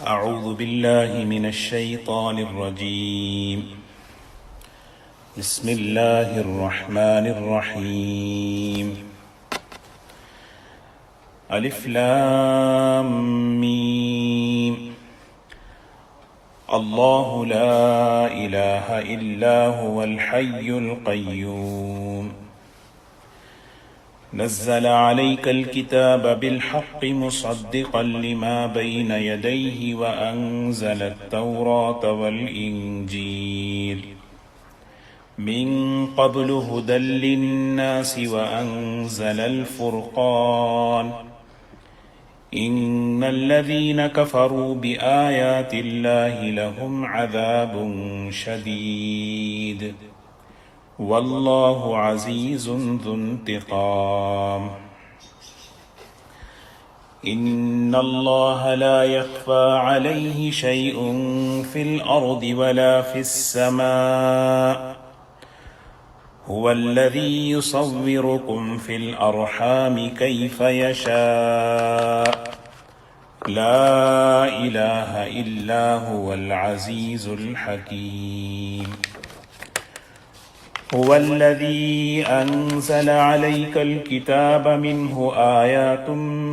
أعوذ بالله من الشيطان الرجيم. بسم الله الرحمن الرحيم. ألف لام ميم. الله لا إله إلا هو الحي القيوم. نزل عليك الكتاب بالحق مصدقا لما بين يديه وأنزل التوراة والإنجيل من قبل هدى للناس وأنزل الفرقان. إن الذين كفروا بآيات الله لهم عذاب شديد والله عزيز ذو انتقام. إن الله لا يخفى عليه شيء في الأرض ولا في السماء. هو الذي يصوركم في الأرحام كيف يشاء. لا إله إلا هو العزيز الحكيم. هو الذي أنزل عليك الكتاب منه آيات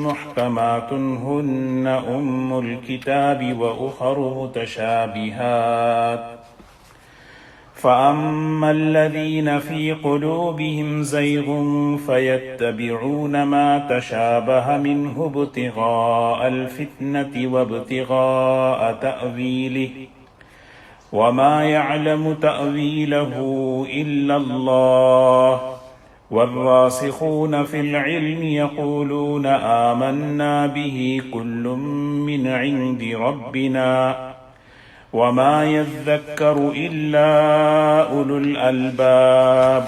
محكمات هن أم الكتاب وأخر متشابهات. فأما الذين في قلوبهم زيغ فيتبعون ما تشابه منه ابتغاء الفتنة وابتغاء تأويله وما يعلم تأويله إلا الله. والراسخون في العلم يقولون آمنا به كل من عند ربنا وما يذكر إلا أولو الألباب.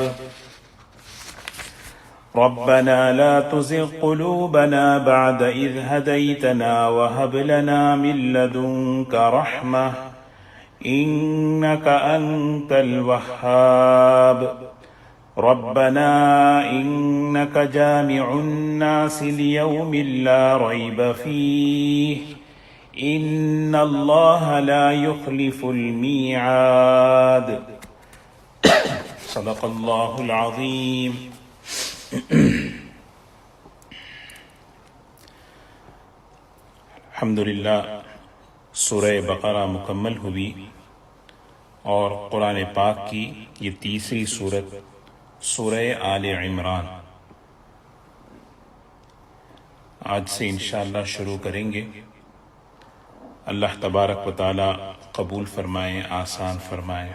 ربنا لا تزغ قلوبنا بعد إذ هديتنا وهب لنا من لدنك رحمة إنك أنت الوهاب. ربنا إنك جامع الناس ليوم لا ريب فيه إن الله لا يخلف الميعاد. صدق الله العظيم. الحمدللہ سورہ بقرہ مکمل ہوئی اور قرآن پاک کی یہ تیسری سورت سورہ آل عمران آج سے انشاءاللہ شروع کریں گے. اللہ تبارک و تعالی قبول فرمائیں، آسان فرمائیں.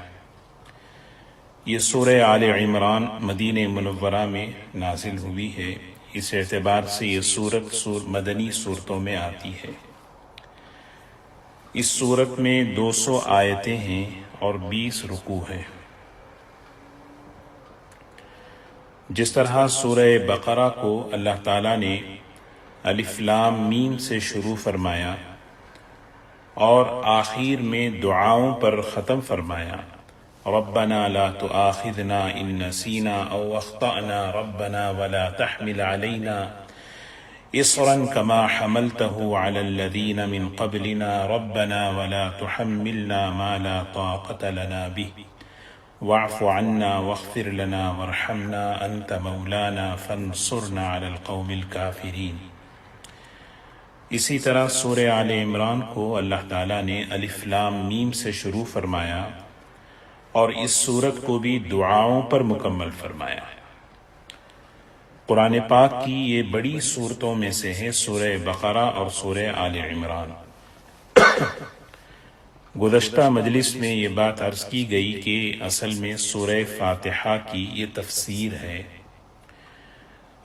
یہ سورہ آل عمران مدینہ منورہ میں نازل ہوئی ہے. اس اعتبار سے یہ سورت مدنی صورتوں میں آتی ہے. اس سورت میں 200 آیتیں ہیں اور 20 رکوع ہیں. جس طرح سورہ بقرہ کو اللہ تعالیٰ نے الف لام میم سے شروع فرمایا اور آخر میں دعاؤں پر ختم فرمایا. ربنا لا تؤاخذنا ان نسینا او اخطأنا ربنا ولا تحمل علينا اصرا كما حملته على الذين من قبلنا ربنا ولا تحملنا ما لا طاقة لنا به واعف عنا واغفر لنا وارحمنا انت مولانا فانصرنا على القوم الكافرين. اسی طرح سورہ آل عمران کو اللہ تعالیٰ نے الف لام میم سے شروع فرمایا اور اس سورت کو بھی دعاؤں پر مکمل فرمایا. قرآن پاک کی یہ بڑی سورتوں میں سے ہے سورہ بقرہ اور سورہ آل عمران. گزشتہ مجلس میں یہ بات عرض کی گئی کہ اصل میں سورہ فاتحہ کی یہ تفسیر ہے.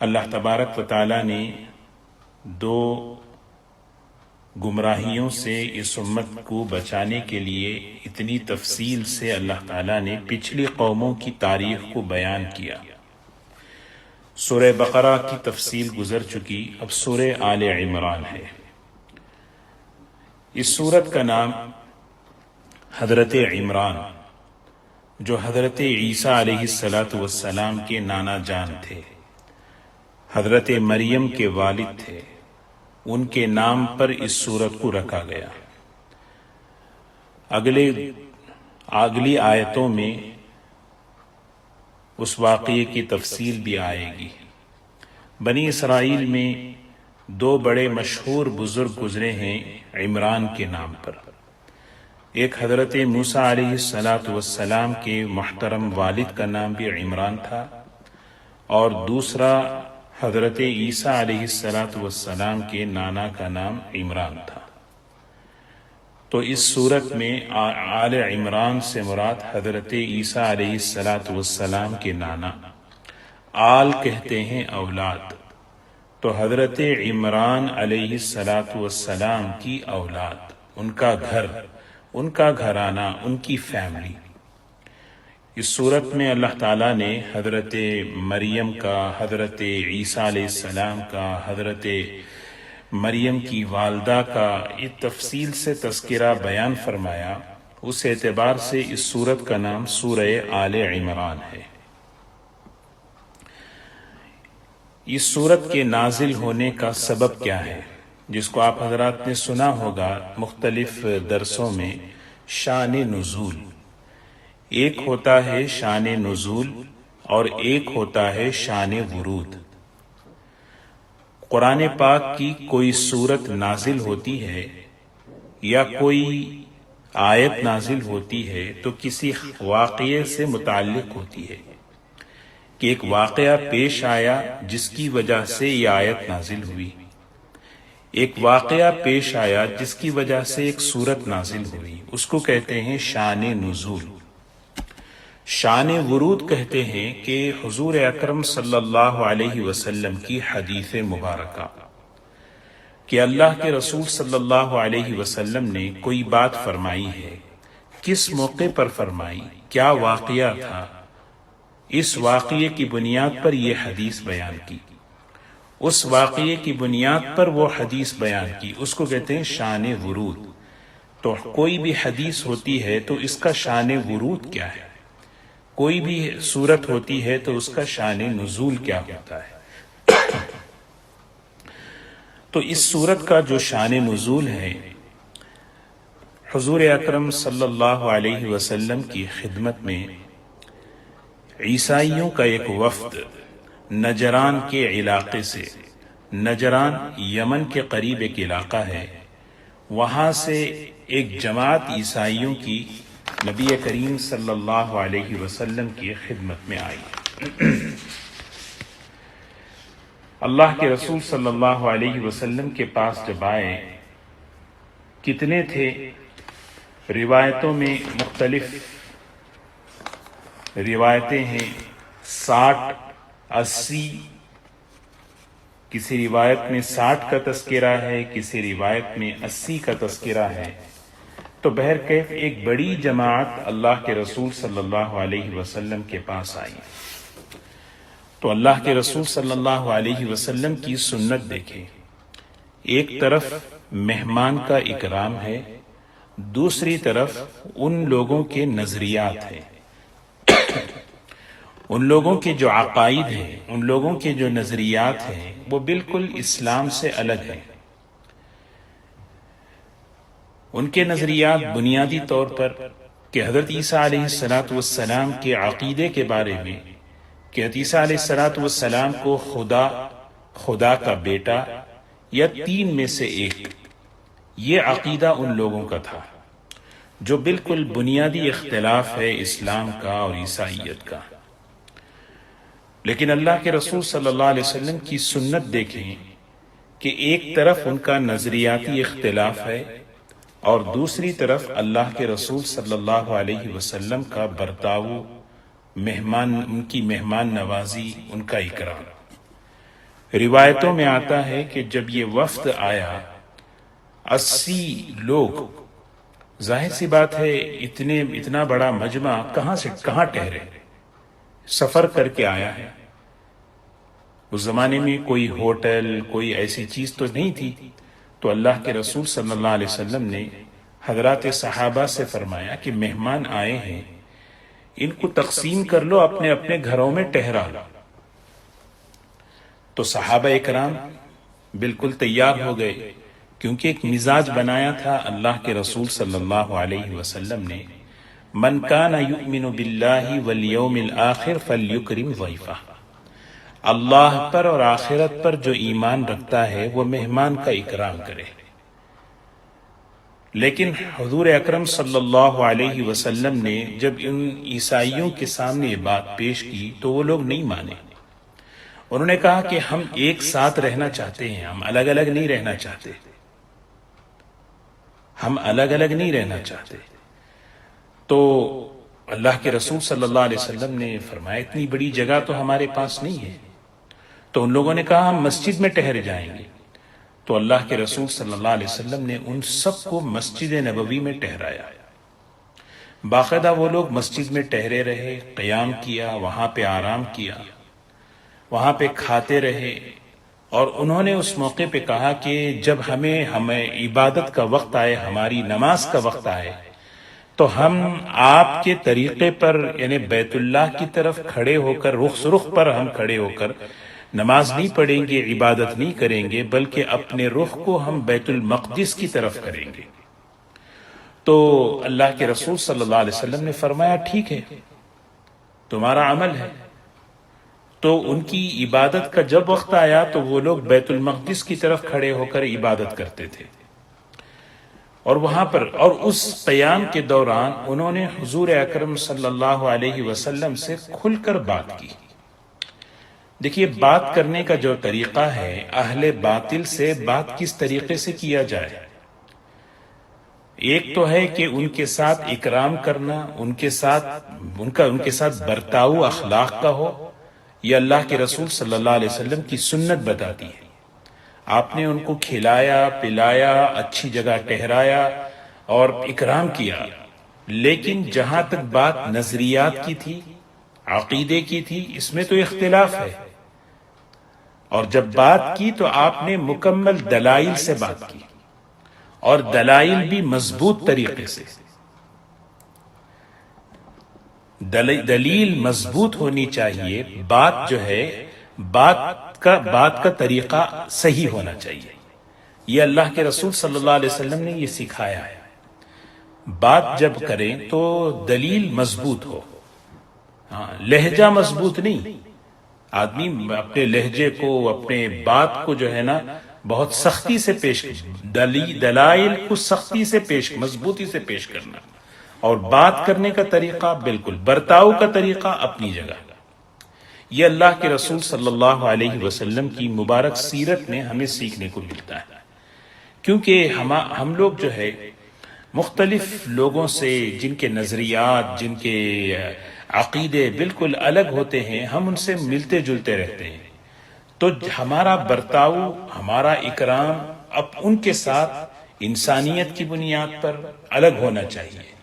اللہ تبارک و تعالیٰ نے 2 گمراہیوں سے اس امت کو بچانے کے لیے اتنی تفصیل سے اللہ تعالیٰ نے پچھلی قوموں کی تاریخ کو بیان کیا. سورہ بقرہ کی تفصیل گزر چکی، اب سورہ آل عمران ہے. اس سورت کا نام حضرت عمران جو حضرت عیسیٰ علیہ السلام کے نانا جان تھے، حضرت مریم کے والد تھے، ان کے نام پر اس سورت کو رکھا گیا. اگلی آیتوں میں اس واقعے کی تفصیل بھی آئے گی۔ بنی اسرائیل میں دو بڑے مشہور بزرگ گزرے ہیں عمران کے نام پر۔ ایک حضرت موسیٰ علیہ السلام کے محترم والد کا نام بھی عمران تھا، اور دوسرا حضرت عیسیٰ علیہ السلام کے نانا کا نام عمران تھا۔ تو اس صورت میں آل عمران سے مراد حضرت عیسیٰ علیہ السلام کے نانا، آل کہتے ہیں اولاد، تو حضرت عمران علیہ السلام کی اولاد، ان کا گھر، ان کا گھرانہ، ان کی فیملی۔ اس صورت میں اللہ تعالیٰ نے حضرت مریم کا، حضرت عیسیٰ علیہ السلام کا، حضرت مریم کی والدہ کا ایک تفصیل سے تذکرہ بیان فرمایا۔ اس اعتبار سے اس سورت کا نام سورہ آل عمران ہے۔ اس سورت کے نازل ہونے کا سبب کیا ہے، جس کو آپ حضرات نے سنا ہوگا مختلف درسوں میں، شان نزول۔ ایک ہوتا ہے شان نزول اور ایک ہوتا ہے شان ورود۔ قرآن پاک کی کوئی سورت نازل ہوتی ہے یا کوئی آیت نازل ہوتی ہے تو کسی واقعے سے متعلق ہوتی ہے، کہ ایک واقعہ پیش آیا جس کی وجہ سے یہ آیت نازل ہوئی، ایک واقعہ پیش آیا جس کی وجہ سے ایک سورت نازل ہوئی، اس کو کہتے ہیں شان نزول۔ شان ورود کہتے ہیں کہ حضور اکرم صلی اللہ علیہ وسلم کی حدیث مبارکہ، کہ اللہ کے رسول صلی اللہ علیہ وسلم نے کوئی بات فرمائی ہے، کس موقع پر فرمائی، کیا واقعہ تھا، اس واقعے کی بنیاد پر یہ حدیث بیان کی، اس واقعے کی بنیاد پر وہ حدیث بیان کی، اس کو کہتے ہیں شان ورود۔ تو کوئی بھی حدیث ہوتی ہے تو اس کا شان ورود کیا ہے، کوئی بھی صورت ہوتی ہے تو اس کا شان نزول کیا ہوتا ہے۔ تو اس صورت کا جو شان نزول ہے، حضور اکرم صلی اللہ علیہ وسلم کی خدمت میں عیسائیوں کا ایک وفد نجران کے علاقے سے، نجران یمن کے قریب ایک علاقہ ہے، وہاں سے ایک جماعت عیسائیوں کی نبی کریم صلی اللہ علیہ وسلم کی خدمت میں آئی۔ اللہ کے رسول صلی اللہ علیہ وسلم کے پاس جب آئے، کتنے تھے؟ روایتوں میں مختلف روایتیں ہیں، 60 80، کسی روایت میں 60 کا تذکرہ ہے، کسی روایت میں 80 کا تذکرہ ہے۔ تو بہرکیف ایک بڑی جماعت اللہ کے رسول صلی اللہ علیہ وسلم کے پاس آئی۔ تو اللہ کے رسول صلی اللہ علیہ وسلم کی سنت دیکھیں، ایک طرف مہمان کا اکرام ہے، دوسری طرف ان لوگوں کے نظریات ہیں، ان لوگوں کے جو عقائد ہیں، ان لوگوں کے جو نظریات ہیں، وہ بالکل اسلام سے الگ ہیں۔ ان کے نظریات بنیادی طور پر کہ حضرت عیسیٰ علیہ السلام کے عقیدے کے بارے میں، کہ حضرت عیسیٰ علیہ السلام کو خدا کا بیٹا یا 3 میں سے ایک، یہ عقیدہ ان لوگوں کا تھا، جو بالکل بنیادی اختلاف ہے اسلام کا اور عیسائیت کا۔ لیکن اللہ کے رسول صلی اللہ علیہ وسلم کی سنت دیکھیں کہ ایک طرف ان کا نظریاتی اختلاف ہے اور دوسری طرف اللہ کے رسول صلی اللہ علیہ وسلم کا برتاؤ، ان کی مہمان نوازی، ان کا اکرام۔ روایتوں میں آتا ہے کہ جب یہ وفد آیا، 80 لوگ، ظاہر سی بات ہے اتنا بڑا مجمع کہاں سے کہاں ٹھہرے، سفر کر کے آیا ہے۔ اس زمانے میں کوئی ہوٹل، کوئی ایسی چیز تو نہیں تھی، تو اللہ کے رسول صلی اللہ علیہ وسلم نے حضرات صحابہ سے فرمایا کہ مہمان آئے ہیں، ان کو تقسیم کر لو، اپنے اپنے گھروں میں ٹھہرا لو۔ تو صحابہ اکرام بالکل تیار ہو گئے کیونکہ ایک مزاج بنایا تھا اللہ کے رسول صلی اللہ علیہ وسلم نے، من کان یؤمن باللہ والیوم الآخر فلیکرم ضیفہ، اللہ پر اور آخرت پر جو ایمان رکھتا ہے وہ مہمان کا اکرام کرے۔ لیکن حضور اکرم صلی اللہ علیہ وسلم نے جب ان عیسائیوں کے سامنے یہ بات پیش کی تو وہ لوگ نہیں مانے۔ انہوں نے کہا کہ ہم ایک ساتھ رہنا چاہتے ہیں، ہم الگ الگ نہیں رہنا چاہتے، ہم الگ الگ نہیں رہنا چاہتے۔ تو اللہ کے رسول صلی اللہ علیہ وسلم نے فرمایا اتنی بڑی جگہ تو ہمارے پاس نہیں ہے۔ تو ان لوگوں نے کہا ہم مسجد میں ٹھہر جائیں گے۔ تو اللہ کے رسول صلی اللہ علیہ وسلم نے ان سب کو مسجد نبوی میں ٹھہرایا۔ باقاعدہ وہ لوگ مسجد میں ٹھہرے رہے، قیام کیا، وہاں پہ آرام کیا، وہاں پہ کھاتے رہے، اور انہوں نے اس موقع پہ کہا کہ جب ہمیں عبادت کا وقت آئے، ہماری نماز کا وقت آئے، تو ہم آپ کے طریقے پر یعنی بیت اللہ کی طرف کھڑے ہو کر رخ پر ہم کھڑے ہو کر نماز نہیں پڑھیں گے، عبادت نہیں کریں گے، بلکہ اپنے رخ کو ہم بیت المقدس کی طرف کریں گے۔ تو اللہ کے رسول صلی اللہ علیہ وسلم نے فرمایا ٹھیک ہے، تمہارا عمل ہے۔ تو ان کی عبادت کا جب وقت آیا تو وہ لوگ بیت المقدس کی طرف کھڑے ہو کر عبادت کرتے تھے، اور وہاں پر اور اس قیام کے دوران انہوں نے حضور اکرم صلی اللہ علیہ وسلم سے کھل کر بات کی۔ دیکھیے بات کرنے کا جو طریقہ ہے، اہل باطل سے بات کس طریقے سے کیا جائے۔ ایک تو ہے کہ ان کے ساتھ اکرام کرنا، ان کے ساتھ برتاؤ اخلاق کا ہو، یہ اللہ کے رسول صلی اللہ علیہ وسلم کی سنت بتاتی ہے۔ آپ نے ان کو کھلایا پلایا، اچھی جگہ ٹھہرایا اور اکرام کیا، لیکن جہاں تک بات نظریات کی تھی، عقیدے کی تھی، اس میں تو اختلاف ہے، اور جب بات کی تو آپ نے مکمل دلائل سے بات کی، اور دلائل بھی مضبوط طریقے سے۔ دلیل مضبوط ہونی چاہیے، بات جو ہے بات کا طریقہ صحیح ہونا چاہیے۔ یہ اللہ کے رسول صلی اللہ علیہ وسلم نے یہ سکھایا ہے۔ بات جب کریں تو دلیل مضبوط ہو، لہجہ مضبوط نہیں۔ آدمی اپنے لہجے کو، اپنے بات کو جو ہے نا بہت سختی سے پیش، دلائل کو سختی سے پیش، مضبوطی سے پیش کرنا، اور بات کرنے کا طریقہ بالکل، برتاؤ کا طریقہ اپنی جگہ۔ یہ اللہ کے رسول صلی اللہ علیہ وسلم کی مبارک سیرت میں ہمیں سیکھنے کو ملتا ہے، کیونکہ ہم لوگ جو ہے مختلف لوگوں سے جن کے نظریات، جن کے عقیدے بالکل الگ ہوتے ہیں، ہم ان سے ملتے جلتے رہتے ہیں، تو ہمارا برتاؤ، ہمارا اکرام اب ان کے ساتھ انسانیت کی بنیاد پر الگ ہونا چاہیے۔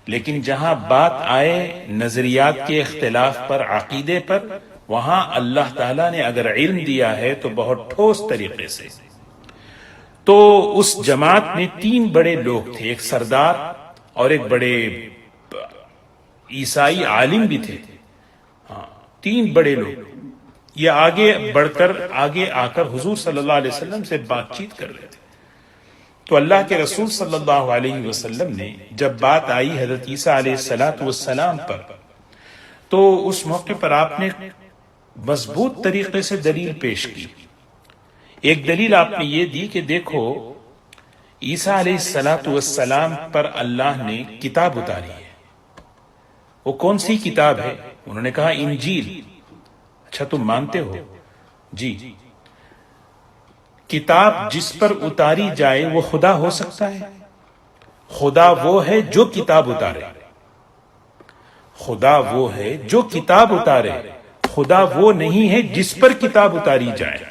لیکن جہاں بات آئے نظریات کے اختلاف پر، عقیدے پر، وہاں اللہ تعالیٰ نے اگر علم دیا ہے تو بہت ٹھوس طریقے سے۔ تو اس جماعت میں 3 بڑے لوگ تھے، ایک سردار اور ایک بڑے عیسائی عالم بھی تھے، 3 بڑے لوگ۔ یہ آگے بڑھ کر آگے آ کر حضور صلی اللہ علیہ وسلم سے بات چیت کر رہے تھے۔ تو اللہ کے رسول صلی اللہ علیہ وسلم نے جب بات آئی حضرت عیسیٰ علیہ السلام پر، تو اس موقع پر آپ نے مضبوط طریقے سے دلیل پیش کی۔ ایک دلیل آپ نے یہ دی کہ دیکھو عیسیٰ علیہ السلام پر اللہ نے کتاب اتاری ہے۔ وہ کون سی کتاب ہے؟ انہوں نے کہا انجیل۔ اچھا تم مانتے ہو؟ جی۔ کتاب جس پر اتاری جائے وہ خدا ہو سکتا ہے؟ خدا وہ ہے جو کتاب اتارے، خدا وہ ہے جو کتاب اتارے، خدا وہ نہیں ہے جس پر کتاب اتاری جائے۔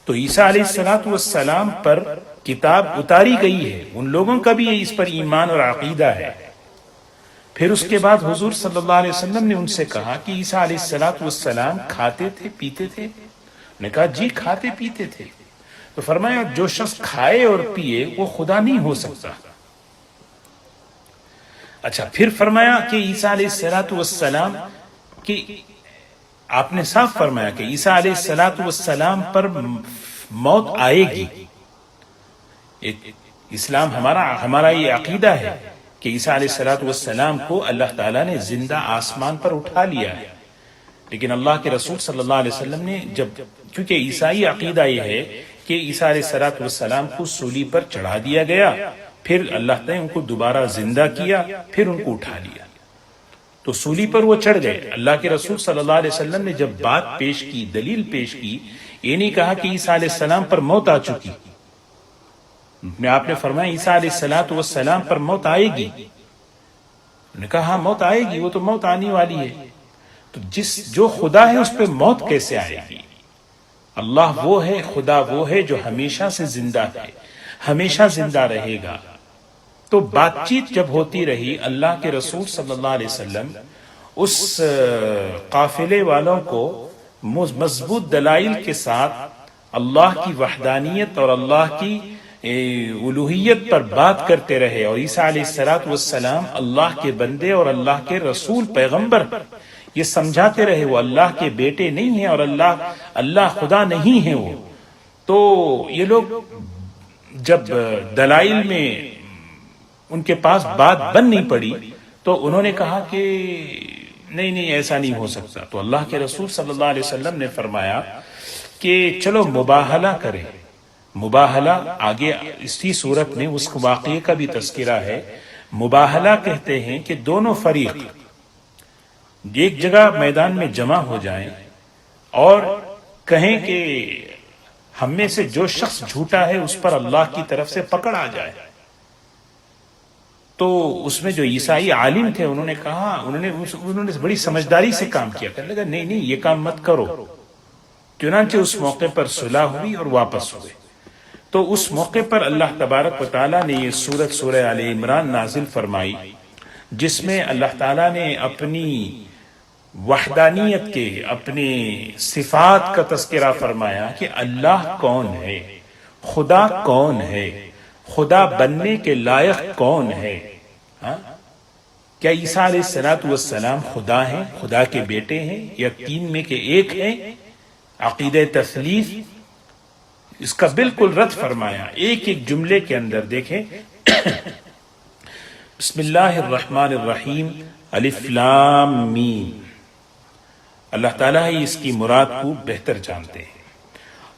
تو عیسیٰ علیہ السلام پر کتاب اتاری گئی ہے، ان لوگوں کا بھی اس پر ایمان اور عقیدہ ہے۔ پھر اس کے بعد حضور صلی اللہ علیہ وسلم نے ان سے کہا کہ عیسیٰ علیہ السلام کھاتے تھے پیتے تھے؟ انہوں نے کہا جی کھاتے پیتے تھے۔ تو فرمایا جو شخص کھائے اور پیے وہ خدا نہیں ہو سکتا۔ اچھا پھر فرمایا کہ عیسیٰ علیہ السلام کی آپ نے صاف فرمایا کہ عیسیٰ علیہ السلام پر موت آئے گی، اسلام ہمارا یہ عقیدہ ہے کہ عیسیٰ علیہ السلام کو اللہ تعالیٰ نے زندہ آسمان پر اٹھا لیا ہے، لیکن اللہ کے رسول صلی اللہ علیہ وسلم نے کیونکہ عیسائی عقیدہ یہ ہے کہ عیسیٰ علیہ السلام کو سولی پر چڑھا دیا گیا، پھر اللہ نے ان کو دوبارہ زندہ کیا، پھر ان کو اٹھا لیا، تو سولی پر وہ چڑھ گئے۔ اللہ کے رسول صلی اللہ علیہ وسلم نے جب بات پیش کی، دلیل پیش کی، یہ نہیں کہا کہ عیسیٰ علیہ السلام پر موت آ چکی، آپ نے فرمایا عیسیٰ علیہ السلام پر موت آئے گی، انہوں نے کہا ہاں موت آئے گی، وہ تو موت آنے والی ہے، تو جو خدا ہے اس پہ موت کیسے آئے گی؟ اللہ وہ ہے، خدا وہ ہے جو ہمیشہ سے زندہ ہے، ہمیشہ زندہ رہے گا۔ تو بات چیت جب ہوتی رہی، اللہ کے رسول صلی اللہ علیہ وسلم اس قافلے والوں کو مضبوط دلائل کے ساتھ اللہ کی وحدانیت اور اللہ کی الوہیت پر بات کرتے رہے، اور عیسیٰ علیہ السلام اللہ کے بندے اور اللہ کے رسول پیغمبر یہ سمجھاتے رہے وہ اللہ کے بیٹے نہیں ہیں اور اللہ خدا نہیں ہے وہ۔ تو یہ لوگ جب دلائل میں ان کے پاس بات بن نہیں پڑی تو انہوں نے کہا کہ نہیں ایسا نہیں ہو سکتا، تو اللہ کے رسول صلی اللہ علیہ وسلم نے فرمایا کہ چلو مباہلہ کریں۔ مباہلہ آگے اسی صورت میں اس واقعے کا بھی تذکرہ ہے۔ مباہلہ کہتے ہیں کہ دونوں فریق ایک جگہ میدان میں جمع ہو جائیں اور کہیں کہ ہم میں سے جو شخص جھوٹا ہے اس پر اللہ کی طرف سے پکڑ آ جائے۔ تو اس میں جو عیسائی عالم تھے انہوں نے کہا، انہوں نے بڑی سمجھداری سے کام کیا، کہنے لگا نہیں یہ کام مت کرو۔ چنانچہ اس موقع پر صلح ہوئی اور واپس ہوئے۔ تو اس موقع پر اللہ تبارک و تعالیٰ نے یہ سورہ آل عمران نازل فرمائی، جس میں اللہ تعالیٰ نے اپنی وحدانیت کے، اپنی صفات کا تذکرہ فرمایا کہ اللہ کون ہے، خدا کون ہے، خدا بننے کے لائق کون ہے۔ کیا عیسیٰ علیہ السلام خدا ہیں، خدا کے بیٹے ہیں، یا تین میں کے ایک ہیں؟ عقیدہ تثلیث اس کا بالکل رد فرمایا ایک جملے کے اندر۔ دیکھیں بسم اللہ الرحمن الرحیم، الف لام میم، اللہ تعالیٰ ہی اس کی مراد کو بہتر جانتے ہیں۔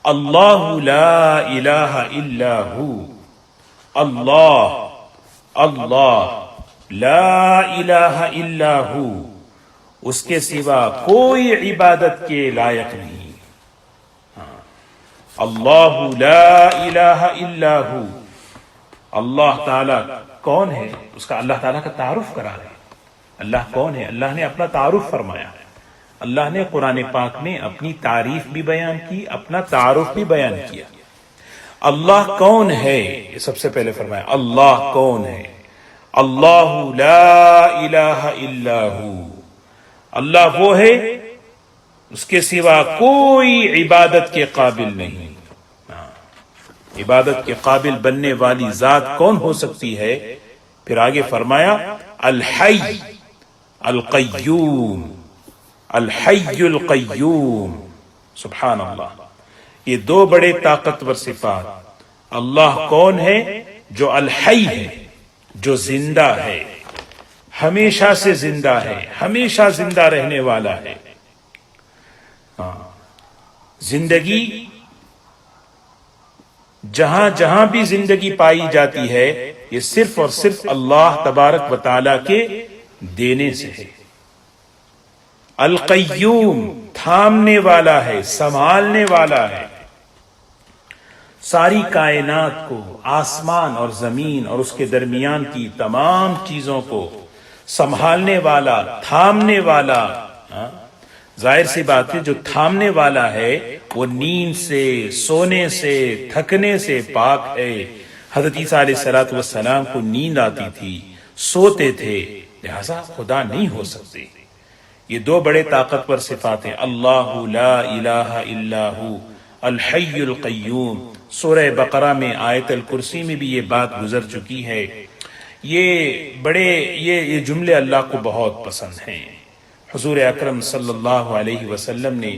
اللہ لا الہ الا ہو، اللہ لا الہ الا ہو، اس کے سوا کوئی عبادت کے لائق نہیں۔ اللہ لا الہ الا ہو، اللہ تعالیٰ کون ہے، اس کا اللہ تعالیٰ کا تعارف کرا رہے ہیں۔ اللہ کون ہے، اللہ نے اپنا تعارف فرمایا ہے۔ اللہ نے قرآن پاک میں اپنی تعریف بھی بیان کی، اپنا تعارف بھی بیان کیا۔ اللہ کون ہے، یہ سب سے پہلے فرمایا اللہ کون ہے۔ اللہ لا الہ الا ہو، اللہ وہ ہے اس کے سوا کوئی عبادت کے قابل نہیں۔ عبادت کے قابل بننے والی ذات کون ہو سکتی ہے؟ پھر آگے فرمایا الحی القیوم، الحی القیوم، سبحان اللہ۔ یہ دو بڑے طاقتور صفات۔ اللہ کون ہے؟ جو الحی ہے، جو زندہ ہے، ہمیشہ سے زندہ ہے، ہمیشہ زندہ رہنے والا ہے۔ زندگی جہاں جہاں بھی زندگی پائی جاتی ہے یہ صرف اور صرف اللہ تبارک و تعالی کے دینے سے ہے۔ القیوم، تھامنے والا ہے، سنبھالنے والا ہے، ساری کائنات کو، آسمان اور زمین اور اس کے درمیان کی تمام چیزوں کو سنبھالنے والا، تھامنے والا۔ ظاہر سی بات ہے جو تھامنے والا ہے وہ نیند سے، سونے سے، تھکنے سے پاک ہے۔ حضرت عیسیٰ علیہ السلام کو نیند آتی تھی، سوتے تھے، لہذا خدا نہیں ہو سکتے۔ یہ دو بڑے طاقتور صفات ہیں، اللہ لا الہ الا ہو، الحی القیوم۔ سورہ بقرہ میں آیت الکرسی میں بھی یہ بات گزر چکی ہے۔ یہ جملے اللہ کو بہت پسند ہیں۔ حضور اکرم صلی اللہ علیہ وسلم نے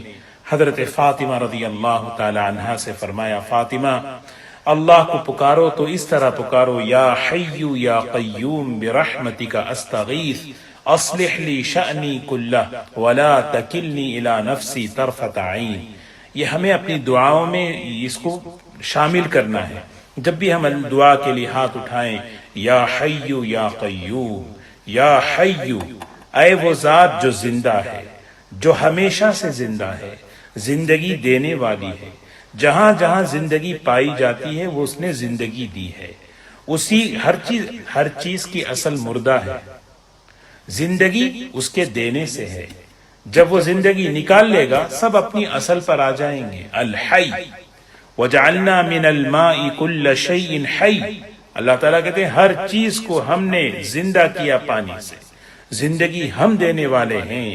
حضرت فاطمہ رضی اللہ تعالی عنہا سے فرمایا، فاطمہ اللہ کو پکارو تو اس طرح پکارو، یا حی یا قیوم برحمتک استغیث اصلح لی شأنی کلہ ولا تکلنی الی نفسی طرفۃ عین۔ یہ ہمیں اپنی دعاؤں میں اس کو شامل کرنا ہے۔ جب بھی ہم دعا کے لیے ہاتھ اٹھائیں، یا حی یا قیوم، یا حی، اے وہ ذات جو زندہ ہے، جو ہمیشہ سے زندہ ہے، زندگی دینے والی ہے، جہاں جہاں زندگی پائی جاتی ہے وہ اس نے زندگی دی ہے، اسی ہر چیز کی اصل مردہ ہے، زندگی اس کے دینے سے ہے، جب وہ زندگی نکال لے گا سب اپنی اصل پر آ جائیں گے۔ الحی وجعلنا من الماء كل شيء حی، اللہ تعالیٰ کہتے ہیں ہر چیز کو ہم نے زندہ کیا پانی سے، زندگی ہم دینے والے ہیں۔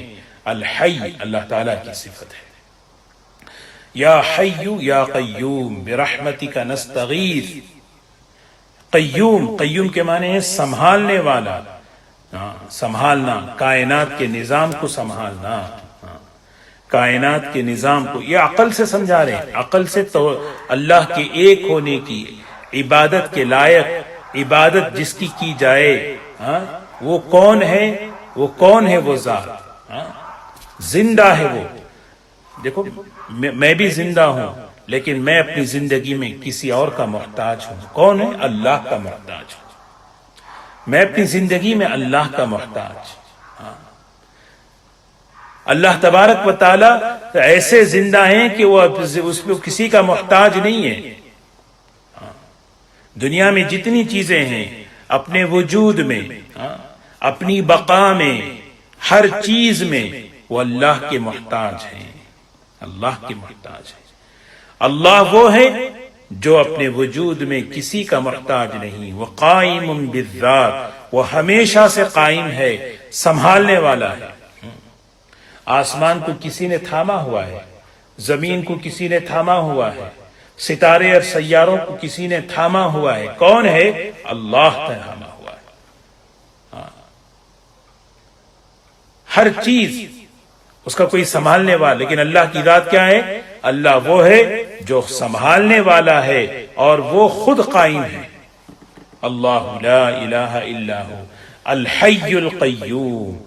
الحی اللہ تعالیٰ کی صفت ہے۔ یا حی یا قیوم برحمتک نستغیث، قیوم، قیوم کے معنی ہے سنبھالنے والا، سنبھالنا، کائنات کے نظام کو سنبھالنا، کائنات کے نظام کو۔ یہ عقل سے سمجھا رہے ہیں، عقل سے تو اللہ کے ایک ہونے کی، عبادت کے لائق، عبادت جس کی جائے، وہ کون ہے؟ وہ کون ہے؟ وہ ذات زندہ ہے۔ وہ دیکھو میں بھی زندہ ہوں لیکن میں اپنی زندگی میں کسی اور کا محتاج ہوں۔ کون ہے؟ اللہ کا محتاج ہوں میں اپنی زندگی میں، اللہ کا محتاج۔ اللہ تبارک و تعالی ایسے زندہ ہیں کہ وہ اس میں کسی کا محتاج نہیں ہے۔ دنیا میں جتنی چیزیں ہیں، اپنے وجود میں، اپنی بقا میں، ہر چیز میں وہ اللہ کے محتاج ہیں، اللہ کے محتاج ہیں۔ اللہ وہ ہے جو اپنے وجود میں کسی کا محتاج نہیں، وہ قائم بالذات، وہ ہمیشہ سے قائم ہے، سنبھالنے والا ہے۔ آسمان کو کسی نے تھاما ہوا ہے، زمین کو کسی نے تھاما ہوا ہے، ستارے اور سیاروں کو کسی نے تھاما ہوا ہے۔ کون ہے؟ اللہ نے تھاما ہوا ہے۔ ہر چیز اس کا کوئی سنبھالنے والا، لیکن اللہ کی ذات کیا ہے؟ اللہ وہ ہے جو سنبھالنے والا ہے اور وہ خود قائم ہے۔ اللہ لا الہ الا ہو الحی القیوم۔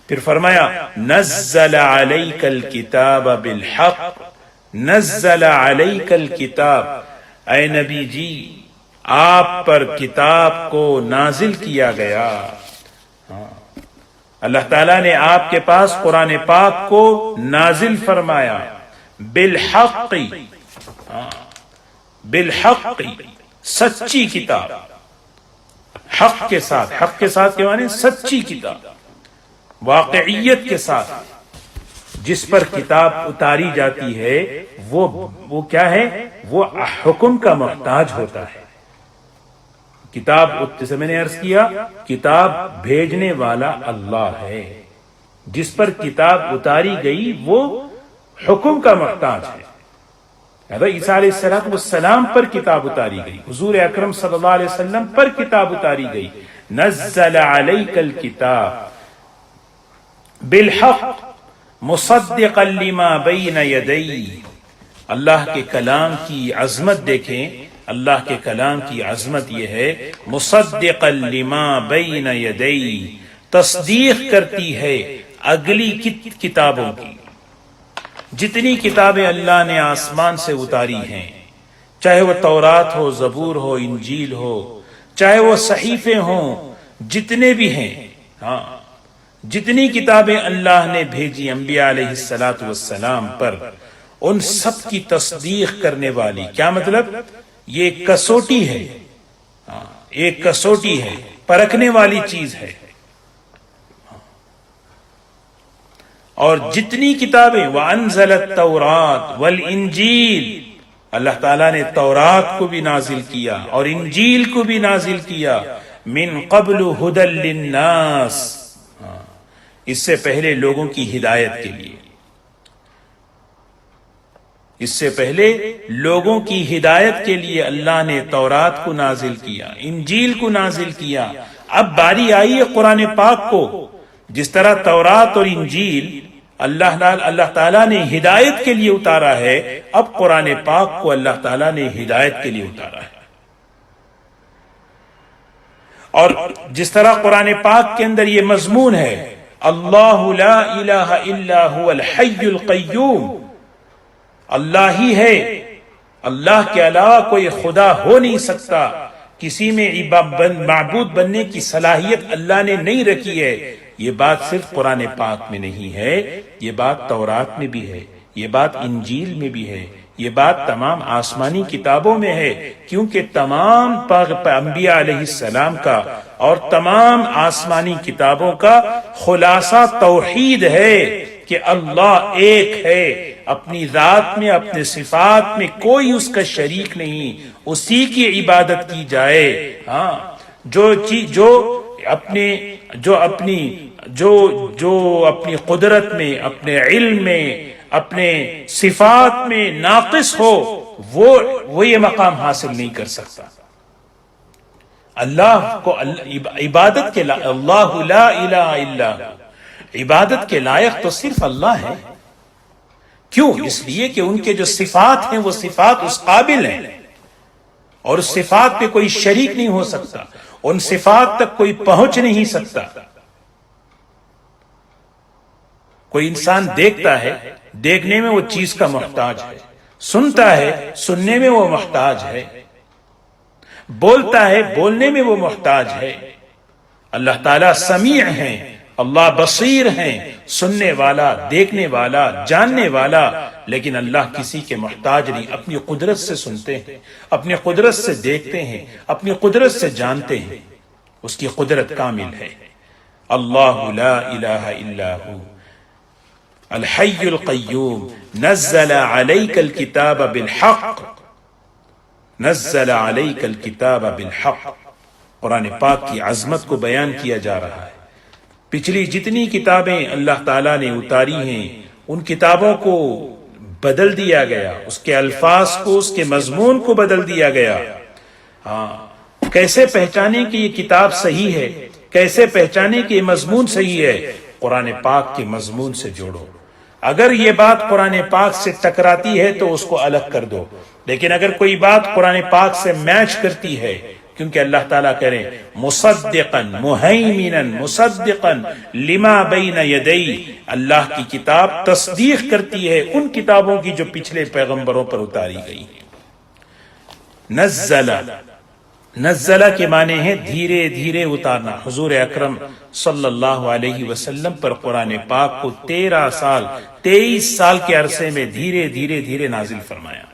پھر فرمایا نزل علیک الکتاب بالحق، نزل علیک الکتاب، اے نبی جی آپ پر کتاب کو نازل کیا گیا۔ اللہ تعالیٰ نے آپ کے پاس قرآن پاک کو نازل فرمایا، بالحق، بالحق، سچی کتاب، حق کے ساتھ، حق کے ساتھ کے معنی سچی کتاب، واقعیت کے ساتھ۔ جس پر کتاب اتاری جاتی ہے وہ کیا ہے؟ وہ حکم کا محتاج ہوتا ہے۔ کتاب، جیسے میں نے عرض کیا، کتاب بھیجنے والا اللہ ہے، جس پر کتاب اتاری گئی وہ حکم کا محتاج ہے۔ عیسیٰ علیہ السلام پر کتاب اتاری گئی، حضور اکرم صلی اللہ علیہ وسلم پر کتاب اتاری گئی۔ نزل علیک الکتاب بالحق مصدقا لما بین یدیہ۔ اللہ کے کلام کی عظمت دیکھیں، اللہ کے کلام کی عظمت یہ ہے، مصدقا لما بین یدیہ، تصدیق کرتی ہے اگلی کتابوں کی۔ جتنی کتابیں اللہ نے آسمان سے اتاری ہیں، چاہے وہ تورات ہو، زبور ہو، انجیل ہو، چاہے وہ صحیفے ہوں، جتنے بھی ہیں، جتنی کتابیں اللہ نے بھیجی انبیاء علیہ السلام پر، ان سب کی تصدیق کرنے والی۔ کیا مطلب؟ یہ ایک کسوٹی ہے، ایک کسوٹی ہے، پرکھنے والی چیز ہے۔ اور جتنی کتابیں، وَأَنزَلَ التَّوْرَاةَ وَالْإِنجِيلَ، اللہ تعالیٰ نے تورات کو بھی نازل کیا اور انجیل کو بھی نازل کیا، مِن قَبْلُ هُدًى لِلنَّاسِ، اس سے پہلے لوگوں کی ہدایت کے لیے، اس سے پہلے لوگوں کی ہدایت کے لیے اللہ نے تورات کو نازل کیا، انجیل کو نازل کیا۔ اب باری آئی ہے قرآن پاک کو، جس طرح تورات اور انجیل اللہ تعالیٰ نے ہدایت کے لیے اتارا ہے، اب قرآن پاک کو اللہ تعالیٰ نے ہدایت کے لیے اتارا ہے۔ اور جس طرح قرآن پاک کے اندر یہ مضمون ہے، اللہ لا الہ الا هو الحی القیوم، اللہ ہی ہے، اللہ کے علاوہ کوئی خدا ہو نہیں سکتا، کسی میں معبود بننے کی صلاحیت اللہ نے نہیں رکھی ہے۔ یہ بات صرف قرآن پاک میں نہیں ہے، یہ بات تورات میں بھی ہے، یہ بات انجیل میں بھی ہے، یہ بات تمام آسمانی کتابوں میں ہے، کیونکہ تمام انبیاء علیہ السلام کا اور تمام آسمانی کتابوں کا خلاصہ توحید ہے کہ اللہ ایک ہے، اپنی ذات میں، اپنے صفات میں کوئی اس کا شریک نہیں، اسی کی عبادت کی جائے۔ ہاں، جو اپنی قدرت میں، اپنے علم میں، اپنے صفات میں ناقص ہو، وہ یہ مقام حاصل نہیں کر سکتا۔ اللہ کو عبادت کے اللہ لا الہ الا ہو، عبادت کے لائق تو صرف اللہ ہے۔ کیوں؟ اس لیے کہ ان کے جو صفات ہیں وہ صفات اس قابل ہیں، اور اس صفات پہ کوئی شریک نہیں ہو سکتا، ان صفات تک کوئی پہنچ نہیں سکتا۔ کوئی انسان دیکھتا ہے، دیکھنے میں وہ چیز کا محتاج ہے، سنتا ہے، سننے میں وہ محتاج ہے، بولتا ہے، بولنے میں وہ محتاج ہے۔ اللہ تعالیٰ سمیع ہیں، اللہ بصیر ہیں، سننے والا، دیکھنے والا، جاننے والا، لیکن اللہ کسی کے محتاج نہیں، اپنی قدرت سے سنتے ہیں، اپنی قدرت سے دیکھتے ہیں، اپنی قدرت سے جانتے ہیں، اس کی قدرت کامل ہے۔ اللہ لا الہ الا ہو الحی القیوم نزل علیک الکتاب بالحق، نزل علیک الکتاب بالحق۔ قرآن پاک کی عظمت کو بیان کیا جا رہا ہے۔ پچھلی جتنی کتابیں اللہ تعالیٰ نے اتاری ہیں، ان کتابوں کو بدل دیا گیا، اس کے الفاظ کو، اس کے مضمون کو بدل دیا گیا۔ ہاں، کیسے پہچانے کہ یہ کتاب صحیح ہے، کیسے پہچانے کہ یہ مضمون صحیح ہے؟ قرآن پاک کے مضمون سے جوڑو۔ اگر یہ بات قرآن پاک سے ٹکراتی ہے تو اس کو الگ کر دو، لیکن اگر کوئی بات قرآن پاک سے میچ کرتی ہے، کیونکہ اللہ تعالیٰ کریں مصدقا مہیمنا مصدقا لما بین یدی، اللہ کی کتاب تصدیق کرتی ہے ان کتابوں کی جو پچھلے پیغمبروں پر اتاری گئی ہیں۔ نزلہ کے معنی ہے دھیرے دھیرے اتارنا۔ حضور اکرم صلی اللہ علیہ وسلم پر قرآن پاک کو 23 سال کے عرصے میں دھیرے دھیرے نازل فرمایا،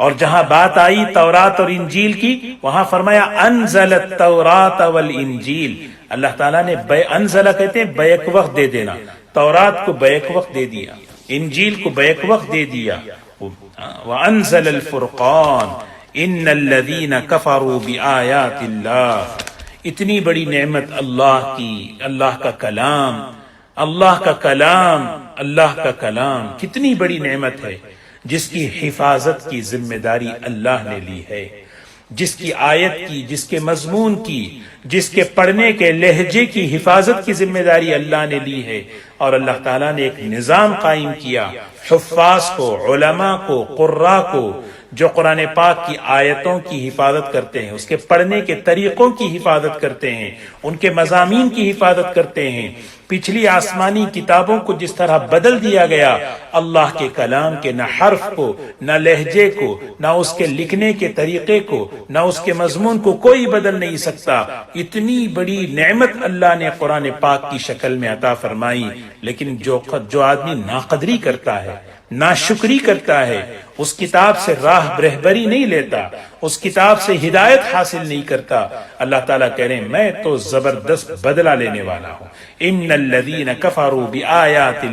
اور جہاں بات آئی تورات اور انجیل کی، وہاں فرمایا انزل التورات والانجیل۔ اللہ تعالیٰ نے انزلہ کہتے ہیں بیک وقت دے دینا، تورات کو بیک وقت دے دیا، انجیل کو بیک وقت دے دیا۔ وانزل الفرقان ان الذین کفروا بآیات اللہ۔ اتنی بڑی نعمت اللہ کی، اللہ کا کلام، اللہ کا کلام، اللہ کا کلام کتنی بڑی نعمت ہے، جس کی حفاظت کی ذمہ داری اللہ نے لی ہے، جس کی آیت کی، جس کے مضمون کی، جس کے پڑھنے کے لہجے کی حفاظت کی ذمہ داری اللہ نے لی ہے۔ اور اللہ تعالیٰ نے ایک نظام قائم کیا، حفاظ کو، علماء کو، قراء کو، جو قرآن پاک کی آیتوں کی حفاظت کرتے ہیں، اس کے پڑھنے کے طریقوں کی حفاظت کرتے ہیں، ان کے مضامین کی حفاظت کرتے ہیں۔ پچھلی آسمانی کتابوں کو جس طرح بدل دیا گیا، اللہ کے کلام کے نہ حرف کو، نہ لہجے کو، نہ اس کے لکھنے کے طریقے کو، نہ اس کے مضمون کو کوئی بدل نہیں سکتا۔ اتنی بڑی نعمت اللہ نے قرآن پاک کی شکل میں عطا فرمائی، لیکن جو آدمی ناقدری کرتا ہے، ناشکری کرتا ہے، اس کتاب سے راہ رہبری نہیں لیتا، اس کتاب سے ہدایت حاصل نہیں کرتا، اللہ تعالیٰ کہہ رہے ہیں میں تو زبردست بدلہ لینے والا ہوں۔ ان الذین کفروا بآیات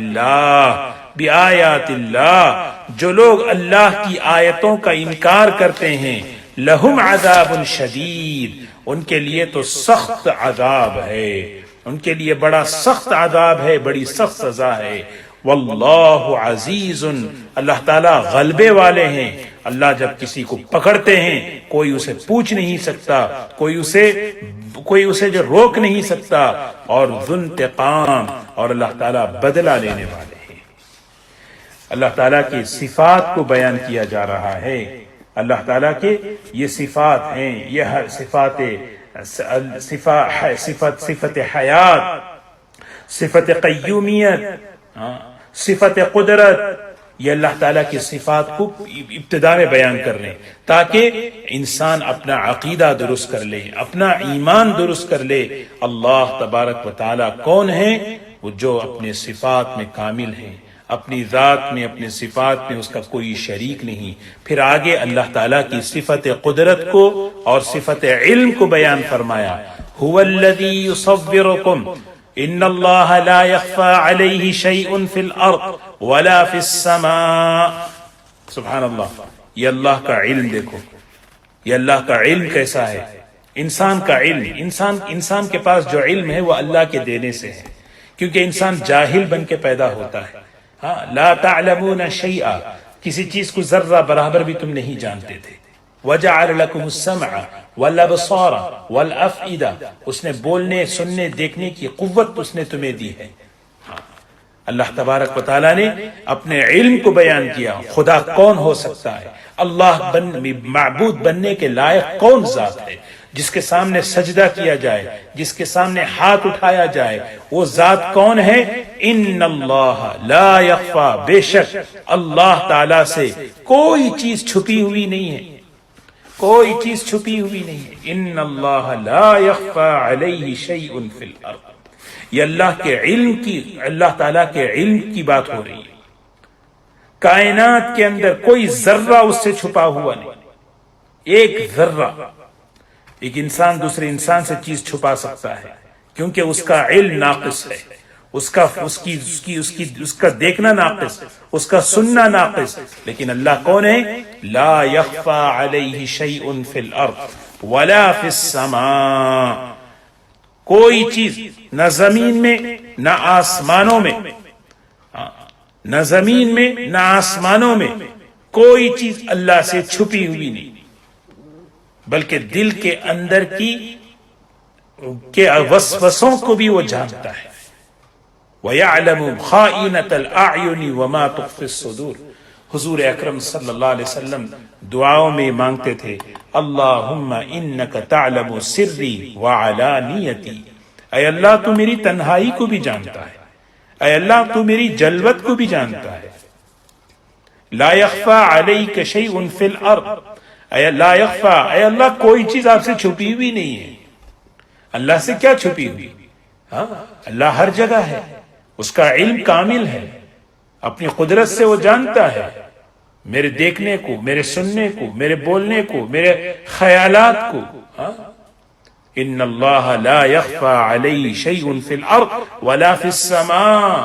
اللہ، جو لوگ اللہ کی آیتوں کا انکار کرتے ہیں، لہم عذاب شدید، ان کے لیے تو سخت عذاب ہے، ان کے لیے بڑا سخت عذاب ہے، بڑی سخت سزا ہے۔ واللہ عزیز، اللہ تعالیٰ غلبے والے ہیں۔ اللہ جب کسی کو پکڑتے ہیں کوئی اسے پوچھ نہیں سکتا، کوئی اسے جو روک نہیں سکتا، اور ذو انتقام، اور اللہ تعالیٰ بدلہ لینے والے ہیں۔ اللہ تعالیٰ کی صفات کو بیان کیا جا رہا ہے. اللہ تعالیٰ کے یہ صفات ہیں، یہ صفت حیات، صفت قیومیت، صفت قدرت، یہ اللہ تعالیٰ کی صفات کو ابتدا میں بیان کر رہے ہیں تاکہ انسان اپنا عقیدہ درست کر لے، اپنا ایمان درست کر لے. اللہ تبارک و تعالیٰ کون ہیں؟ وہ جو اپنے صفات میں کامل ہیں، اپنی ذات میں، اپنے صفات میں اس کا کوئی شریک نہیں. پھر آگے اللہ تعالیٰ کی صفت قدرت کو اور صفت علم کو بیان فرمایا. هو الذی یصورکم ان اللہ لا یخفى علیہ شیء فی الارض ولا فی السماء. سبحان اللہ، یہ اللہ کا علم دیکھو، یہ اللہ کا علم کیسا ہے. انسان کا علم، انسان کے پاس جو علم ہے وہ اللہ کے دینے سے ہے، کیونکہ انسان جاہل بن کے پیدا ہوتا ہے. لا تعلمون شیئا، کسی چیز کو ذرہ برابر بھی تم نہیں جانتے تھے. وجعل لكم السمع والابصار والافئدہ، اس نے بولنے، سننے، دیکھنے کی قوت اس نے تمہیں دی ہے. اللہ تبارک و تعالیٰ نے اپنے علم کو بیان کیا. خدا کون ہو سکتا ہے؟ اللہ معبود بننے کے لائق کون ذات ہے؟ جس کے سامنے سجدہ کیا جائے، جس کے سامنے ہاتھ اٹھایا جائے، وہ ذات کون ہے؟ ان اللہ لا یخفا، بے شک اللہ تعالی سے کوئی چیز چھپی ہوئی نہیں ہے، کوئی چیز چھپی ہوئی نہیں ہے. ان اللہ لا یخفا علیہ شیء فی الارض. یہ اللہ تعالیٰ کے علم کی بات ہو رہی ہے. کائنات کے اندر کوئی ذرہ اس سے چھپا ہوا نہیں. ایک ذرہ، ایک انسان دوسرے انسان سے چیز چھپا سکتا ہے کیونکہ اس کا علم ناقص ہے، اس کا دیکھنا ناقص، اس کا سننا ناقص. لیکن اللہ کون ہے؟ لا یخفى علیہ شیء فی الارض ولا فی السماء. کوئی چیز نہ زمین میں نہ آسمانوں میں، نہ زمین میں نہ آسمانوں میں کوئی چیز اللہ سے چھپی ہوئی نہیں، بلکہ دل کے اندر کے وسوسوں کو بھی وہ جانتا ہے. وَيَعْلَمُ خَائِنَةَ الْأَعْيُنِ وَمَا تُخْفِي الصُّدُورِ. حضور اکرم صلی اللہ علیہ وسلم دعاؤں میں مانگتے تھے، اللہم انک تعلم سری وعلانیتی. اے اللہ تو میری تنہائی کو بھی جانتا ہے، اے اللہ تو میری جلوت کو بھی جانتا ہے. لا یخفى علیک شیء فی الارض. اے لا یخفى، اے اللہ کوئی چیز آپ سے چھپی ہوئی نہیں ہے. اللہ سے کیا چھپی ہوئی؟ اللہ ہر جگہ ہے، اس کا علم کامل ہے، اپنی قدرت سے وہ جانتا ہے میرے دیکھنے کو، میرے سننے کو، میرے بولنے کو، میرے خیالات کو. ان اللہ لا یخفى علیہ شیء فی الارض ولا فی السماء.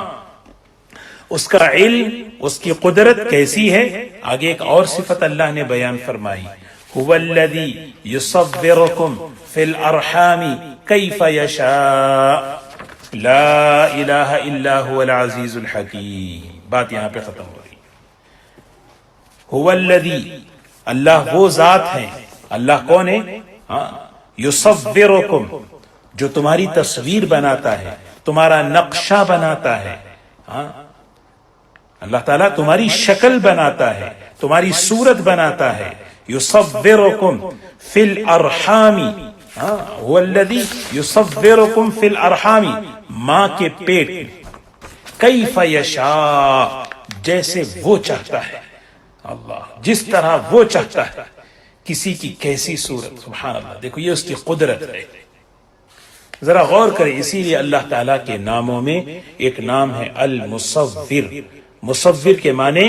اس کا علم، اس کی قدرت کیسی ہے؟ آگے ایک اور صفت اللہ نے بیان فرمائی، هو الذی یصورکم فی الارحام کیف یشاء لا الہ الا هو العزیز الحکیم. بات یہاں پہ ختم ہو رہی. هو الذی، اللہ وہ ذات ہے. اللہ کون ہے؟ یصورکم، جو تمہاری تصویر بناتا ہے، تمہارا نقشہ بناتا ہے. اللہ تعالیٰ تمہاری شکل بناتا ہے، تمہاری صورت بناتا ہے. یصورکم فی الارحام، هو الذی یصورکم فی الارحام، ماں کے پیٹ میں. کیف یشاء، جیسے وہ چاہتا ہے. اللہ جس طرح وہ چاہتا ہے، کسی کی کیسی صورت. سبحان اللہ، دیکھو یہ اس کی قدرت ہے. ذرا غور کریں. اسی لیے اللہ تعالیٰ کے ناموں میں ایک نام ہے المصور. مصور کے معنی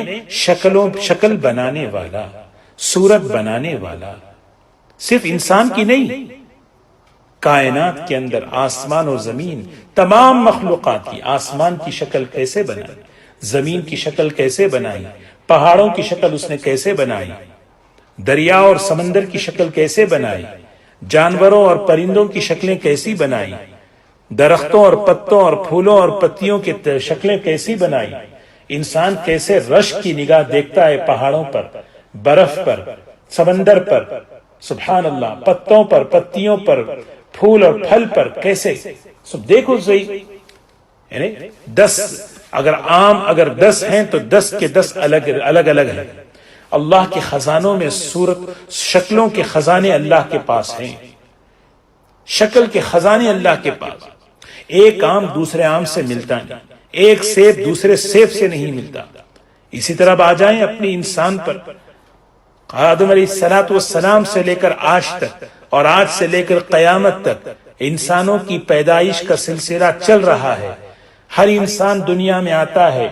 شکل بنانے والا، صورت بنانے والا. صرف انسان کی نہیں، کائنات کے اندر آسمان اور زمین، تمام مخلوقات کی. آسمان کی شکل کیسے بنائی، زمین کی شکل کیسے بنائی، پہاڑوں کی شکل اس نے کیسے بنائی، دریا اور سمندر کی شکل کیسے بنائی، جانوروں اور پرندوں کی شکلیں کیسی بنائی، درختوں اور پتوں اور پھولوں اور پتیوں کی شکلیں کیسی بنائی. انسان کیسے رشک کی نگاہ دیکھتا ہے پہاڑوں پر، برف پر، سمندر پر. سبحان اللہ، پتوں پر، پتیوں پر، پھول اور پھل پر کیسے. سب دیکھو صحیح، یعنی 10 اگر 10 ہیں تو 10 کے 10 الگ الگ ہیں. اللہ کے خزانوں میں شکلوں کے خزانے اللہ کے پاس ہیں. شکل کے خزانے اللہ کے پاس. ایک آم دوسرے آم سے ملتا نہیں، ایک سیب دوسرے سیب سے نہیں ملتا. اسی طرح آ جائیں اپنے انسان پر. آدم علیہ السلام سے لے کر آج تک اور آج سے لے کر قیامت تک انسانوں کی پیدائش کا سلسلہ چل رہا ہے. ہر انسان دنیا میں آتا ہے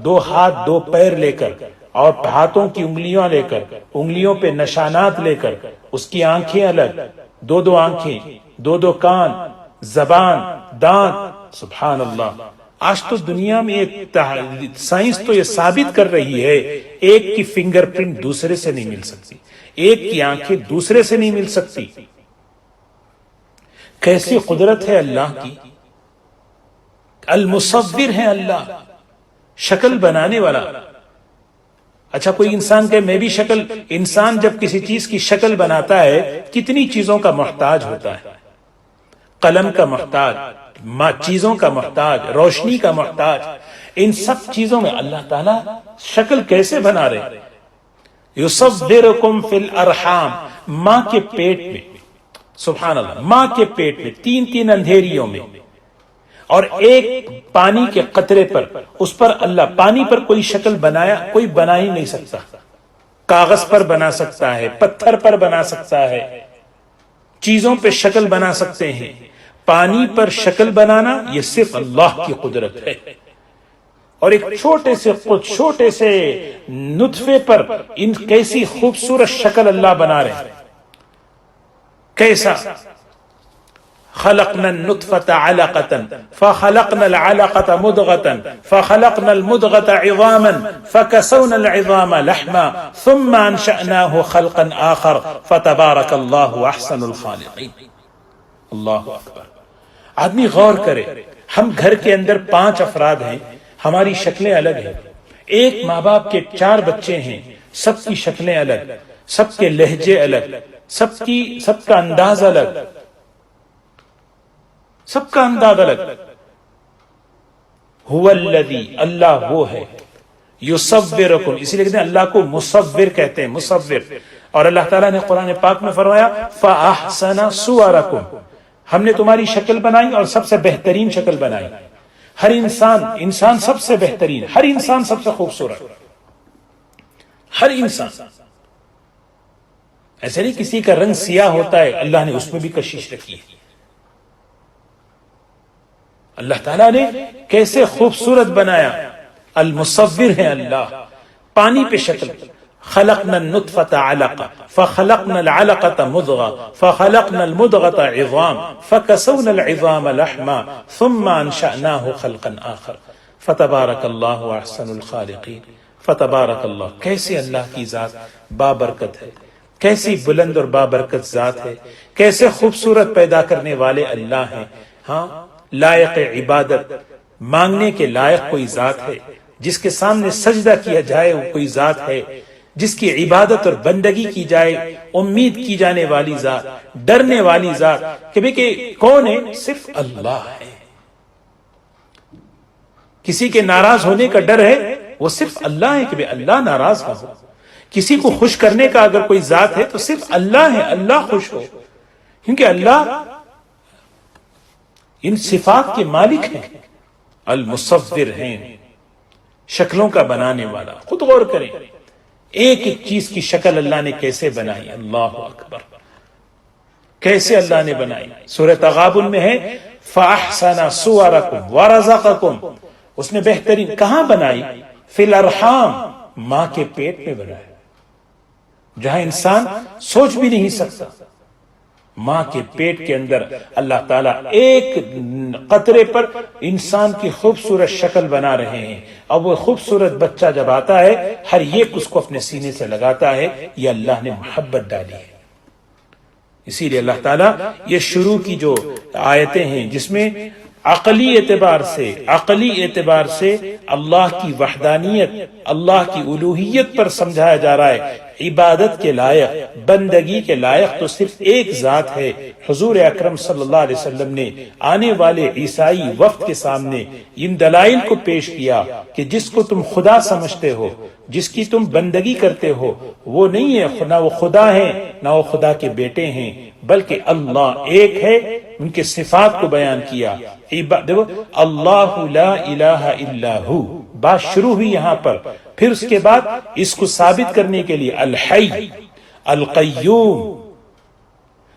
2 ہاتھ 2 پیر لے کر اور ہاتھوں کی انگلیاں لے کر، انگلیوں پہ نشانات لے کر، اس کی آنکھیں الگ، 2 آنکھیں، 2 کان، زبان، دانت. سبحان اللہ. آج تو دنیا میں ایک سائنس تو یہ ثابت کر رہی ہے ایک کی فنگر پرنٹ دوسرے سے نہیں مل سکتی، ایک کی آنکھیں دوسرے سے نہیں مل سکتی. کیسی قدرت ہے اللہ کی. المصور ہے اللہ، شکل بنانے والا. اچھا کوئی انسان کہ میں بھی انسان جب کسی چیز کی شکل بناتا ہے کتنی چیزوں کا محتاج ہوتا ہے. قلم کا محتاج، چیزوں کا محتاج، روشنی کا محتاج. ان سب چیزوں میں اللہ تعالیٰ شکل کیسے بنا رہے. یصورکم فی الارحام، ماں کے پیٹ میں. سبحان اللہ. ماں کے پیٹ میں 3 اندھیریوں میں، اور ایک پانی کے قطرے پر، اس پر اللہ پانی پر کوئی شکل بنایا، کوئی بنا ہی نہیں سکتا. کاغذ پر بنا سکتا ہے، پتھر پر بنا سکتا ہے، چیزوں پہ شکل بنا سکتے ہیں. پانی پر شکل بنانا یہ صرف اللہ کی قدرت ہے. اور ایک چھوٹے سے نطفے پر ان کیسی خوبصورت شکل اللہ بنا رہے ہیں. کیسا خلقنا النطفة علقة فخلقنا العلقة مضغة فخلقنا المضغة عظاما فكسونا العظام لحما ثم انشأناه خلقا آخر فتبارك الله احسن الخالقين. اللہ اکبر. آدمی غور کرے، ہم گھر کے اندر 5 افراد ہیں، ہماری شکلیں الگ ہیں. ایک ماں باپ کے 4 بچے ہیں، سب کی شکلیں الگ، سب کے لہجے الگ، سب کا انداز الگ، سب کا انداز الگ. هو الذی، اللہ وہ ہے، یصورکم، اسی لیے کہتے ہیں اللہ کو مصور کہتے ہیں، مصور. اور اللہ تعالیٰ نے قرآن پاک میں فرمایا فاحسن صورکم، ہم نے تمہاری شکل بنائی اور سب سے بہترین شکل بنائی. ہر انسان سب سے بہترین، ہر انسان سب سے خوبصورت، ہر انسان. ایسے نہیں کسی کا رنگ سیاہ ہوتا ہے، اللہ نے اس میں بھی کشش رکھی ہے. اللہ تعالیٰ نے کیسے خوبصورت بنایا. المصور ہے اللہ. پانی پہ شکل. خلقنا النطفة علقة فخلقنا العلقة مضغة فخلقنا المضغة عظام فكسونا العظام لحما ثم انشأناه خلقا آخر فتبارك الله احسن الخالقين. فتبارك اللہ، کیسے اللہ کی ذات بابرکت ہے، کیسی بلند اور بابرکت ذات ہے، کیسے خوبصورت پیدا کرنے والے اللہ ہیں. ہاں، لائق عبادت، مانگنے کے لائق کوئی ذات ہے، جس کے سامنے سجدہ کیا جائے وہ کوئی ذات ہے، جس کی عبادت اور بندگی کی جائے، امید کی جانے والی ذات، ڈرنے والی ذات. کہ کون ہے؟ صرف اللہ ہے. کسی کے ناراض ہونے کا ڈر ہے، وہ صرف اللہ ہے کہ اللہ ناراض نہ ہو. کسی کو خوش کرنے کا اگر کوئی ذات ہے تو صرف اللہ ہے، اللہ خوش ہو. کیونکہ اللہ ان صفات کے مالک ہیں. المصور ہیں، شکلوں کا بنانے والا. خود غور کریں، ایک ایک چیز کی شکل اللہ نے کیسے بنائی. اللہ اکبر. کیسے اللہ نے بنائی. سورہ تغابن میں ہے فَأَحْسَنَ صُوَرَكُمْ وَرَزَقَكُمْ. اس نے بہترین کہاں بنائی؟ فِي الْأَرْحَامِ، ماں کے پیٹ میں بنایا، جہاں انسان سوچ بھی نہیں سکتا. ماں کے پیٹ کے اندر اللہ تعالیٰ ایک قطرے پر انسان کی خوبصورت شکل بنا رہے ہیں. اب وہ خوبصورت بچہ جب آتا ہے، ہر ایک اس کو اپنے سینے سے لگاتا ہے. یہ اللہ نے محبت ڈالی ہے. اسی لیے اللہ تعالیٰ یہ شروع کی جو آیتیں ہیں جس میں عقلی اعتبار سے اللہ کی وحدانیت، اللہ کی الوہیت پر سمجھایا جا رہا ہے. عبادت کے لائق، بندگی کے لائق تو صرف ایک ذات ہے۔ حضور اکرم صلی اللہ علیہ وسلم نے آنے والے عیسائی وفد کے سامنے ان دلائل کو پیش کیا کہ جس کو تم خدا سمجھتے ہو، جس کی تم بندگی کرتے ہو، وہ نہیں ہے، نہ وہ خدا ہے نہ وہ خدا کے بیٹے ہیں، بلکہ اللہ ایک ہے۔ ان کے صفات کو بیان کیا۔ دیکھو، اللہ لا الہ الا ہو، بات شروع ہوئی یہاں پر۔ پھر اس کے بعد اس کو ثابت کرنے کے لیے الحی، القیوم۔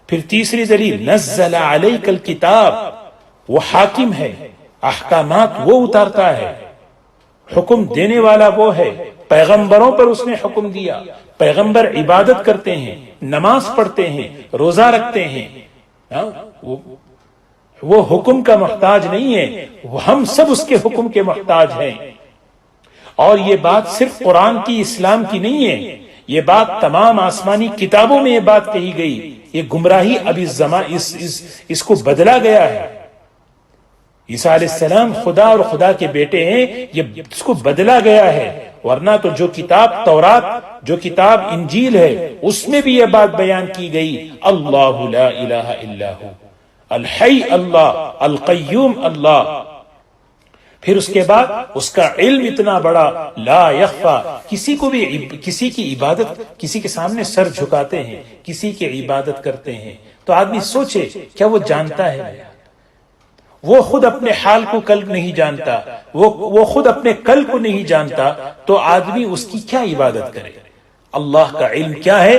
پھر تیسری دلیل نزل علیک الکتاب، وہ حاکم ہے، احکامات وہ اتارتا ہے، حکم دینے والا وہ ہے۔ پیغمبروں پر اس نے حکم دیا، پیغمبر عبادت کرتے ہیں، نماز پڑھتے ہیں، روزہ رکھتے ہیں، وہ حکم کا محتاج نہیں ہے، ہم سب اس کے حکم کے محتاج ہیں۔ اور یہ بات صرف قرآن کی، اسلام کی نہیں ہے، یہ بات تمام آسمانی کتابوں میں یہ بات کہی گئی۔ یہ گمراہی اب اس کو بدلا گیا ہے۔ عیسیٰ علیہ السلام خدا اور خدا کے بیٹے ہیں، یہ اس کو بدلا گیا ہے، ورنہ تو جو کتاب تورات، جو کتاب انجیل ہے، اس میں بھی یہ بات بیان کی گئی، اللہ لا الہ الا ہو، الحی اللہ، القیوم اللہ۔ پھر اس کے بعد اس کا علم اتنا بڑا، لا یخفا، کسی کو بھی کسی کی عبادت، کسی کے سامنے سر جھکاتے ہیں، کسی کی عبادت کرتے ہیں تو آدمی سوچے کیا وہ جانتا ہے؟ وہ خود اپنے حال کو کل نہیں جانتا، وہ خود اپنے کل کو نہیں جانتا، تو آدمی اس کی کیا عبادت کرے؟ اللہ کا علم کیا ہے؟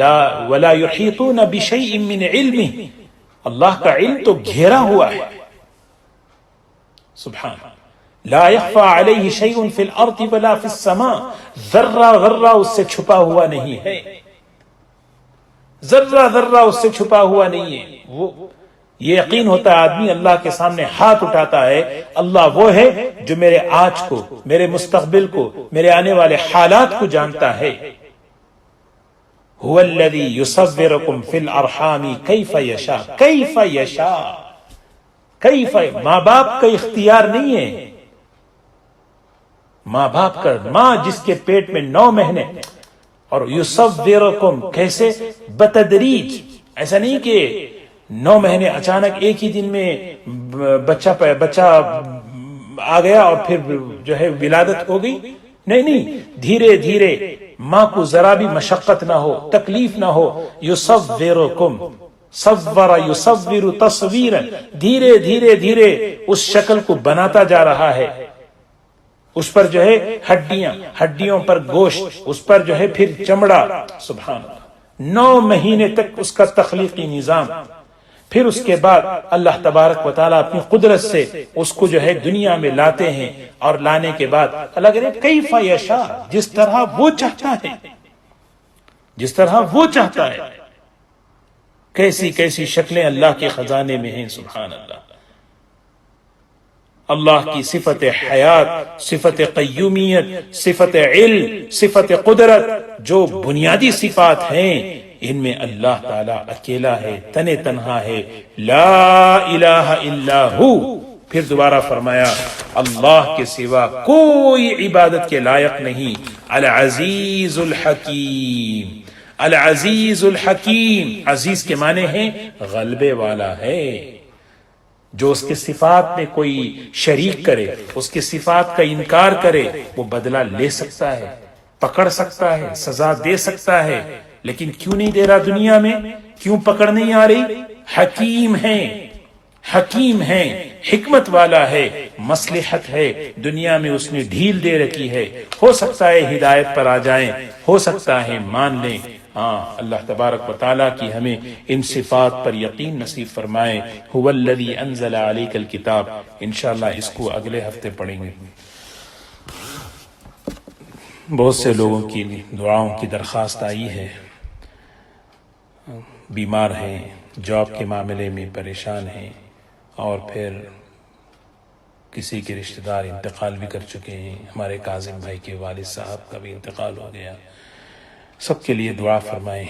لا ولا یحیطون بشیء من علمہ، اللہ کا علم تو گھیرا ہوا ہے، سبحان اللہ۔ لا يخفى عليه شيء في الارض ولا في السماء، ذرہ ذرہ اس سے چھپا ہوا نہیں ہے، ذرہ ذرہ اس سے چھپا ہوا نہیں ہے۔ وہ یہ یقین ہوتا ہے آدمی اللہ کے سامنے ہاتھ اٹھاتا ہے، اللہ وہ ہے جو میرے آج کو، میرے مستقبل کو، میرے آنے والے حالات کو جانتا ہے۔ هو الذي يصوركم في الارحام كيف يشاء، كيف يشاء، كيف، ماں باپ کا اختیار نہیں ہے، ماں باپ کا، ماں جس کے پیٹ میں 9 مہینے، اور یصورکم کیسے؟ بتدریج، ایسا نہیں کہ 9 مہینے اچانک ایک ہی دن میں بچہ آ گیا اور پھر جو ہے ولادت ہو گئی، نہیں، دھیرے دھیرے، ماں کو ذرا بھی مشقت نہ ہو، تکلیف نہ ہو، یصورکم، صور یصور تصویرا، دھیرے دھیرے دھیرے اس شکل کو بناتا جا رہا ہے، اس پر جو ہے ہڈیوں پر گوشت، اس پر جو ہے پھر چمڑا، سبحان اللہ، 9 مہینے تک اس کا تخلیقی نظام۔ پھر اس کے بعد اللہ تبارک و تعالیٰ اپنی قدرت سے اس کو جو ہے دنیا میں لاتے ہیں، اور لانے کے بعد اللہ کہتے ہیں کیف یشاء، جس طرح وہ چاہتا ہے، جس طرح وہ چاہتا ہے۔ کیسی کیسی شکلیں اللہ کے خزانے میں ہیں، سبحان اللہ۔ اللہ کی صفت حیات، صفت قیومیت، صفت علم، صفت قدرت، جو بنیادی صفات ہیں، ان میں اللہ تعالیٰ اکیلا ہے، تنہا ہے، لا الہ الا ہو۔ پھر دوبارہ فرمایا اللہ کے سوا کوئی عبادت کے لائق نہیں، العزیز الحکیم، العزیز الحکیم، عزیز کے معنی ہیں غلبے والا ہے۔ جو اس کے صفات میں کوئی شریک کرے، اس کے صفات کا انکار کرے، وہ بدلہ لے سکتا ہے، پکڑ سکتا ہے، سزا دے سکتا ہے، لیکن کیوں نہیں دے رہا دنیا میں؟ کیوں پکڑ نہیں آ رہی؟ حکیم ہے، حکیم ہے، حکمت والا ہے، مصلحت ہے، دنیا میں اس نے ڈھیل دے رکھی ہے، ہو سکتا ہے ہدایت پر آ جائیں، ہو سکتا ہے مان لیں۔ ہاں، اللہ تبارک و تعالیٰ کی ہمیں ان صفات پر یقین نصیب فرمائے۔ هو الذی انزل علیک الکتاب، انشاءاللہ اس کو اگلے ہفتے پڑھیں گے۔ بہت سے لوگوں کی دعاؤں کی درخواست آئی ہے، بیمار ہیں، جاب کے معاملے میں پریشان ہیں، اور پھر کسی کے رشتہ دار انتقال بھی کر چکے ہیں۔ ہمارے کاظم بھائی کے والد صاحب کا بھی انتقال ہو گیا۔ سب کے لیے دعا فرمائیں۔